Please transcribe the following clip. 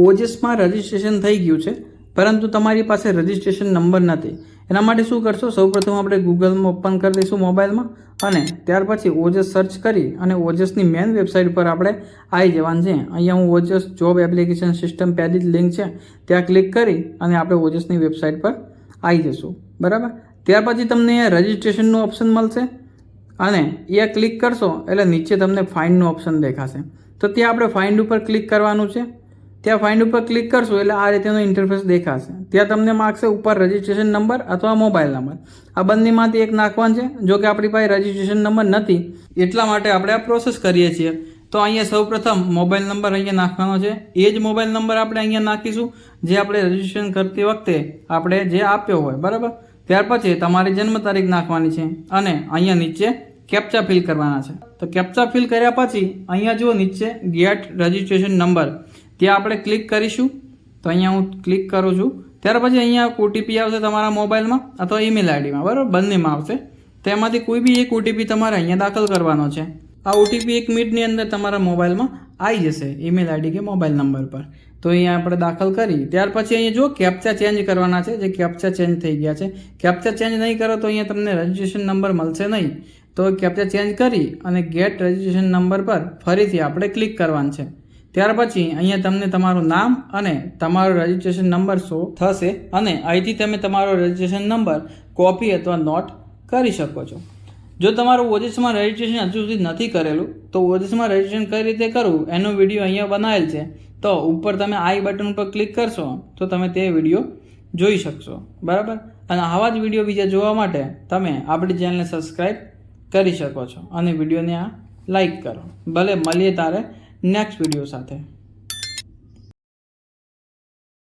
ઓજસમાં registration થઈ ગયું છે, પરંતુ તમારી પાસે રજિસ્ટ્રેશન નંબર નથી. એના માટે શું કરશો? સૌપ્રથમ આપણે ગૂગલમાં ઓપન કરી દઈશું મોબાઈલમાં, અને ત્યાર પછી ઓજસ સર્ચ કરી અને ઓજસની મેન વેબસાઇટ પર આપણે આવી જવાનું છે. અહીંયા હું ઓજસ જોબ એપ્લિકેશન સિસ્ટમ પહેલી જ લિંક છે ત્યાં ક્લિક કરી અને આપણે ઓજસની વેબસાઇટ પર આવી જઈશું. બરાબર. ત્યાર પછી તમને રજિસ્ટ્રેશનનું ઓપ્શન મળશે અને એ ક્લિક કરશો એટલે નીચે તમને ફાઇન્ડનું ઓપ્શન દેખાશે. તો ત્યાં આપણે ફાઇન્ડ ઉપર ક્લિક કરવાનું છે. ત્યાં ફાઇન્ડ ઉપર ક્લિક કરશો એટલે આ રીતેનો ઇન્ટરફેસ દેખાશે. ત્યાં તમને માગશે ઉપર રજિસ્ટ્રેશન નંબર અથવા મોબાઈલ નંબર, આ બંનેમાંથી એક નાખવાનું છે. જો કે આપણી પાસે રજિસ્ટ્રેશન નંબર નથી એટલા માટે આપણે આ પ્રોસેસ કરીએ છીએ. તો અહીંયા સૌપ્રથમ મોબાઈલ નંબર અહીંયા નાખવાનો છે. એ જ મોબાઈલ નંબર આપણે અહીંયા નાખીશું જે આપણે રજિસ્ટ્રેશન કરતી વખતે આપણે જે આપ્યો હોય. બરાબર. ત્યાર પછી તમારી જન્મ તારીખ નાખવાની છે અને અહીંયા નીચે કેપ્ચા ફિલ કરવાના છે. તો કેપ્ચા ફિલ કર્યા પછી અહીંયા જુઓ નીચે ગેટ રજિસ્ટ્રેશન નંબર, ત્યાં આપણે ક્લિક કરીશું. તો અહીંયા હું ક્લિક કરું છું. ત્યાર પછી અહીંયા ઓટીપી આવશે તમારા મોબાઈલમાં અથવા ઈમેલ આઈડીમાં. બરાબર, બંનેમાં આવશે. તેમાંથી કોઈ બી એક ઓટીપી તમારે અહીંયા દાખલ કરવાનો છે. આ ઓટીપી 1 મિનિટની અંદર તમારા મોબાઈલમાં આવી જશે ઈમેલ આઈડી કે મોબાઈલ નંબર પર. તો અહીંયા આપણે દાખલ કરી ત્યાર પછી અહીંયા જો કેપ્ચા ચેન્જ કરવાના છે, જે કેપ્ચા ચેન્જ થઈ ગયા છે. કેપ્ચા ચેન્જ નહીં કરો તો અહીંયા તમને રજિસ્ટ્રેશન નંબર મળશે નહીં. તો કેપ્ચા ચેન્જ કરી અને ગેટ રજિસ્ટ્રેશન નંબર પર ફરીથી આપણે ક્લિક કરવાનું છે. ત્યાર પછી અહીંયા તમને તમારું નામ અને તમારો રજિસ્ટ્રેશન નંબર શો થશે અને અહીંથી તમે તમારો રજિસ્ટ્રેશન નંબર કોપી અથવા નોટ કરી શકો છો. જો તમારું ઓજસમાં રજિસ્ટ્રેશન હજુ સુધી નથી કરેલું તો ઓજસમાં રજિસ્ટ્રેશન કઈ રીતે કરવું એનો વિડીયો અહીંયા બનાવેલ છે. તો ઉપર તમે આઈ બટન પર ક્લિક કરશો તો તમે તે વિડીયો જોઈ શકશો. બરાબર. અને આવા જ વિડીયો બીજા જોવા માટે તમે આપણી ચેનલને સબસ્ક્રાઈબ કરી શકો છો અને વિડીયોને આ લાઈક કરો. ભલે મળીએ તારે નેક્સ્ટ વિડીયો સાથે.